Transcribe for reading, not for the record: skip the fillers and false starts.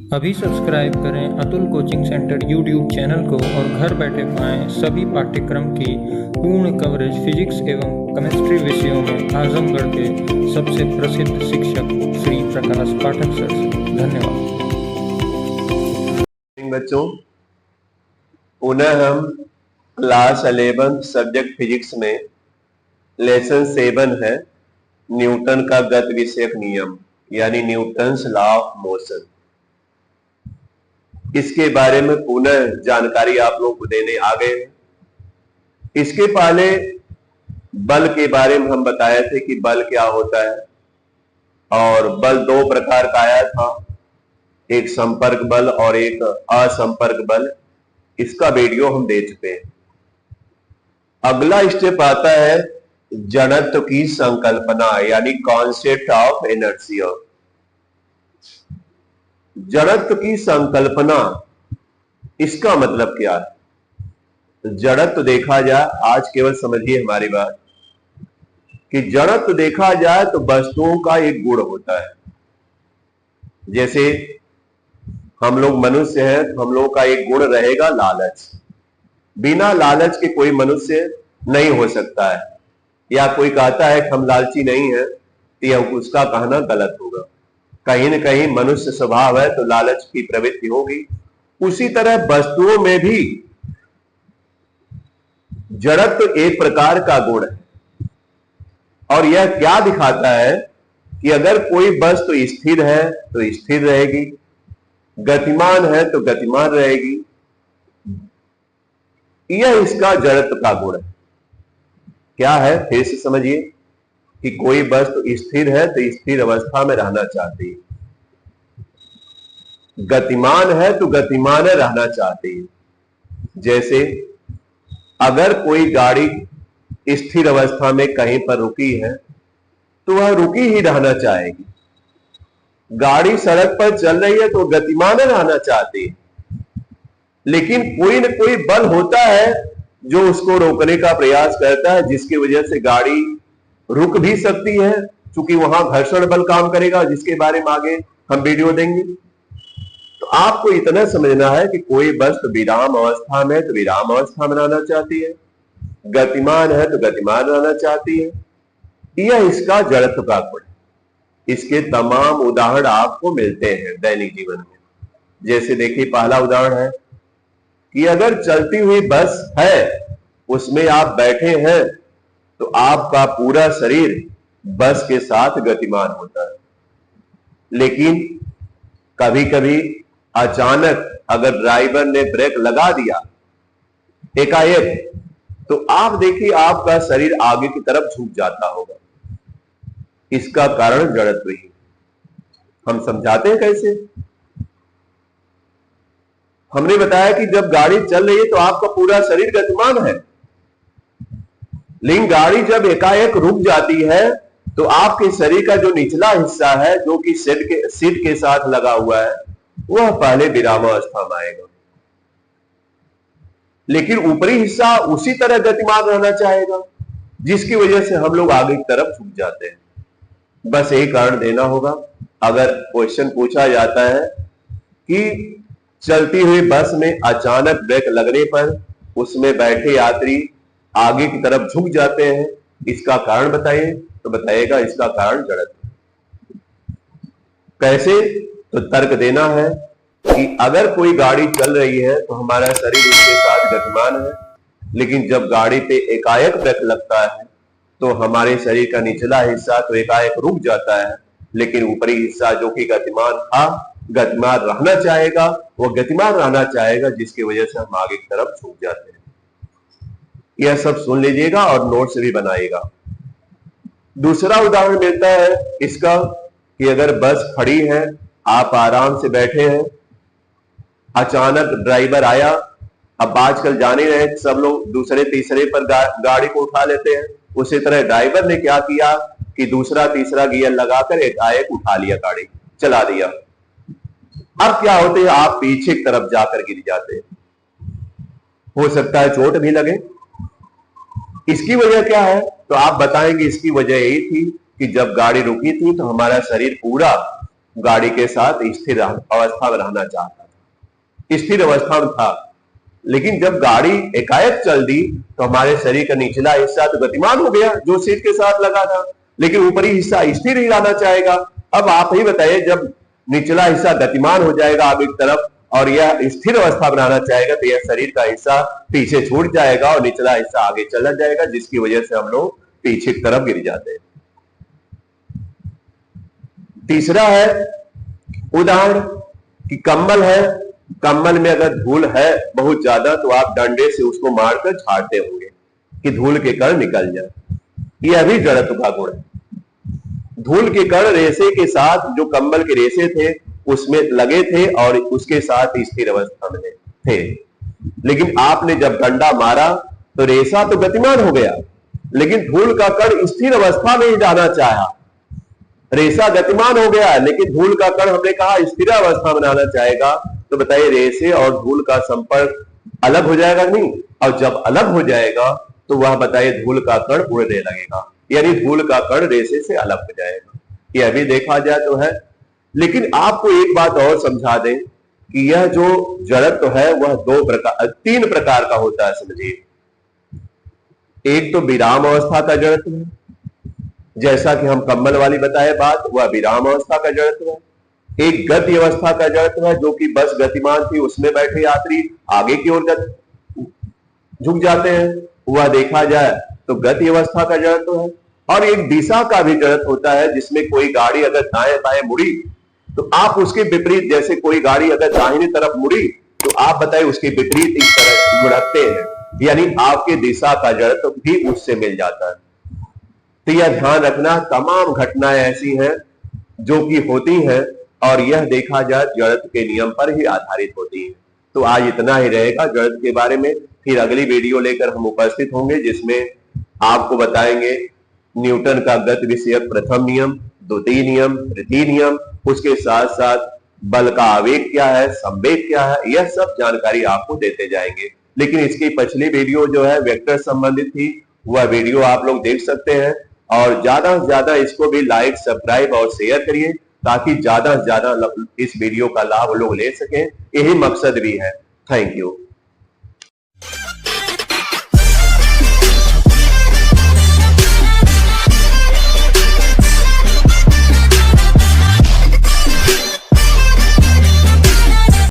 अभी सब्सक्राइब करें Atul coaching centre YouTube channel को और घर बैठे पाएं सभी पाठ्यक्रम की पूर्ण कवरेज फिजिक्स एवं केमिस्ट्री विषयों में आजमगढ़ के सबसे प्रसिद्ध शिक्षक श्री प्रकाश पाठक सर से। धन्यवाद। बच्चों, पुनः हम क्लास 11 सब्जेक्ट फिजिक्स में लेसन 7 है न्यूटन का गति विषयक नियम यानी न्यूटन्स लॉ ऑफ मोशन। इसके बारे में पुनः जानकारी आप लोगों को देने आ गए हैं। इसके पहले बल के बारे में हम बताए थे कि बल क्या होता है, और बल दो प्रकार का आया था, एक संपर्क बल और एक असंपर्क बल। इसका वीडियो हम दे चुके हैं। अगला स्टेप आता है जड़त्व की संकल्पना यानी कॉन्सेप्ट ऑफ इनर्शिया। जड़त्व की संकल्पना, इसका मतलब क्या है? जड़त्व देखा जाए, आज केवल समझिए हमारी बात, कि जड़त्व देखा जाए तो वस्तुओं का एक गुण होता है। जैसे हम लोग मनुष्य हैं तो हम लोगों का एक गुण रहेगा लालच। बिना लालच के कोई मनुष्य नहीं हो सकता है, या कोई कहता है कि हम लालची नहीं है तो यह उसका कहना गलत होगा। कहीं न कहीं मनुष्य स्वभाव है तो लालच की प्रवृत्ति होगी। उसी तरह वस्तुओं में भी जड़त्व एक प्रकार का गुण है, और यह क्या दिखाता है कि अगर कोई वस्तु स्थिर है तो स्थिर रहेगी, गतिमान है तो गतिमान रहेगी। यह इसका जड़त्व का गुण है। क्या है, फिर से समझिए कि कोई वस्तु स्थिर है तो स्थिर अवस्था में रहना चाहती है, गतिमान है तो गतिमान रहना चाहती है। जैसे अगर कोई गाड़ी स्थिर अवस्था में कहीं पर रुकी है तो वह रुकी ही रहना चाहेगी। गाड़ी सड़क पर चल रही है तो गतिमान रहना चाहती है, लेकिन कोई न कोई बल होता है जो उसको रोकने का प्रयास करता है, जिसकी वजह से गाड़ी रुक भी सकती है, क्योंकि वहां घर्षण बल काम करेगा, जिसके बारे में आगे हम वीडियो देंगे। तो आपको इतना समझना है कि कोई वस्तु विराम अवस्था में तो विराम अवस्था में रहना चाहती है, गतिमान है तो गतिमान रहना चाहती है। यह इसका जड़त्व का गुण है। इसके तमाम उदाहरण आपको मिलते हैं दैनिक जीवन में। जैसे देखिए, पहला उदाहरण है कि अगर चलती हुई बस है, उसमें आप बैठे हैं तो आपका पूरा शरीर बस के साथ गतिमान होता है, लेकिन कभी कभी अचानक अगर ड्राइवर ने ब्रेक लगा दिया एकाएक, तो आप देखिए आपका शरीर आगे की तरफ झुक जाता होगा। इसका कारण जड़त्व ही। हम समझाते हैं कैसे। हमने बताया कि जब गाड़ी चल रही है तो आपका पूरा शरीर गतिमान है, लेकिन गाड़ी जब एकाएक रुक जाती है तो आपके शरीर का जो निचला हिस्सा है, जो कि सीट के साथ लगा हुआ है, वह पहले विरामावस्था में आएगा, लेकिन ऊपरी हिस्सा उसी तरह गतिमान रहना चाहेगा, जिसकी वजह से हम लोग आगे की तरफ झुक जाते हैं। बस एक कारण देना होगा। अगर क्वेश्चन पूछा जाता है कि चलती हुई बस में अचानक ब्रेक लगने पर उसमें बैठे यात्री आगे की तरफ झुक जाते हैं, इसका कारण बताइए, तो बताइएगा इसका कारण जड़त्व। कैसे? तो तर्क देना है कि अगर कोई गाड़ी चल रही है तो हमारा शरीर उसके साथ गतिमान है, लेकिन जब गाड़ी पे एकाएक ब्रेक लगता है तो हमारे शरीर का निचला हिस्सा तो एकाएक रुक जाता है, लेकिन ऊपरी हिस्सा जो कि गतिमान था, गतिमान रहना चाहेगा, वो गतिमान रहना चाहेगा, जिसकी वजह से हम आगे की तरफ झुक जाते हैं। यह सब सुन लीजिएगा और नोट से भी बनाइएगा। दूसरा उदाहरण मिलता है इसका कि अगर बस खड़ी है, आप आराम से बैठे हैं, अचानक ड्राइवर आया। अब आजकल जाने रहे सब लोग दूसरे तीसरे पर गाड़ी को उठा लेते हैं। उसी तरह ड्राइवर ने क्या किया कि दूसरा तीसरा गियर लगाकर एकाएक उठा लिया, गाड़ी चला दिया। अब क्या होते हैं, आप पीछे की तरफ जाकर गिर जाते हैं, हो सकता है चोट भी लगे। इसकी वजह क्या है? तो आप बताएंगे इसकी वजह यही थी कि जब गाड़ी रुकी थी तो हमारा शरीर पूरा गाड़ी के साथ स्थिर अवस्था में रहना चाहता था, स्थिर अवस्था में था। लेकिन जब गाड़ी एकाएक चल दी तो हमारे शरीर का निचला हिस्सा तो गतिमान हो गया जो सीट के साथ लगा था, लेकिन ऊपरी हिस्सा स्थिर ही रहना चाहेगा। अब आप ही बताइए, जब निचला हिस्सा गतिमान हो जाएगा आगे की तरफ और यह स्थिर अवस्था बनाना चाहेगा तो यह शरीर का हिस्सा पीछे छूट जाएगा और निचला हिस्सा आगे चला जाएगा, जिसकी वजह से हम लोग पीछे की तरफ गिर जाते हैं। तीसरा है उदाहरण कि कंबल है, कंबल में अगर धूल है बहुत ज्यादा तो आप डंडे से उसको मारकर झाड़ते होंगे कि धूल के कण निकल जाए। यह भी जड़त्व का गुण है। धूल के कण रेशे के साथ, जो कंबल के रेशे थे उसमें लगे थे और उसके साथ स्थिर अवस्था में थे, लेकिन आपने जब डंडा मारा तो रेशा तो गतिमान हो गया, लेकिन धूल का कण स्थिर अवस्था में ही जाना चाहा। रेशा गतिमान हो गया लेकिन धूल का कण हमने कहा स्थिर अवस्था में आना चाहेगा, तो बताइए रेशे और धूल का संपर्क अलग हो जाएगा नहीं? और जब अलग हो जाएगा तो वह बताइए धूल का कण उड़ने लगेगा, यानी धूल का कण रेशे से अलग हो जाएगा। यह भी देखा जाए तो है। लेकिन आपको एक बात और समझा दें कि यह जो जड़त्व है वह तीन प्रकार का होता है, समझिए। एक तो विराम अवस्था का जड़त्व है, जैसा कि हम कंबल वाली बताए बात, वह विराम अवस्था का जड़त्व है। एक गति अवस्था का जड़त्व है, जो कि बस गतिमान थी उसमें बैठे यात्री आगे की ओर झुक जाते हैं, वह देखा जाए तो गति अवस्था का जड़त्व है। और एक दिशा का भी जड़त्व होता है, जिसमें कोई गाड़ी अगर दाएं बाएं मुड़ी तो आप उसके विपरीत, जैसे कोई गाड़ी अगर दाहिनी तरफ मुड़ी तो आप बताइए उसके विपरीत इस तरह लुढ़कते हैं, यानी आपके दिशा का जड़त्व भी उससे मिल जाता है। तो यह ध्यान रखना, तमाम घटनाएं ऐसी हैं जो कि होती हैं और यह देखा जाए जड़त्व के नियम पर ही आधारित होती है। तो आज इतना ही रहेगा जड़त्व के बारे में। फिर अगली वीडियो लेकर हम उपस्थित होंगे, जिसमें आपको बताएंगे न्यूटन का गति विषयक प्रथम नियम, द्वितीय नियम, तृतीय नियम, उसके साथ साथ बल का आवेग क्या है, संवेग क्या है, यह सब जानकारी आपको देते जाएंगे। लेकिन इसकी पिछली वीडियो जो है वेक्टर संबंधित थी, वह वीडियो आप लोग देख सकते हैं। और ज्यादा से ज्यादा इसको भी लाइक, सब्सक्राइब और शेयर करिए, ताकि ज्यादा से ज्यादा इस वीडियो का लाभ लोग ले सकें। यही मकसद भी है। Thank you.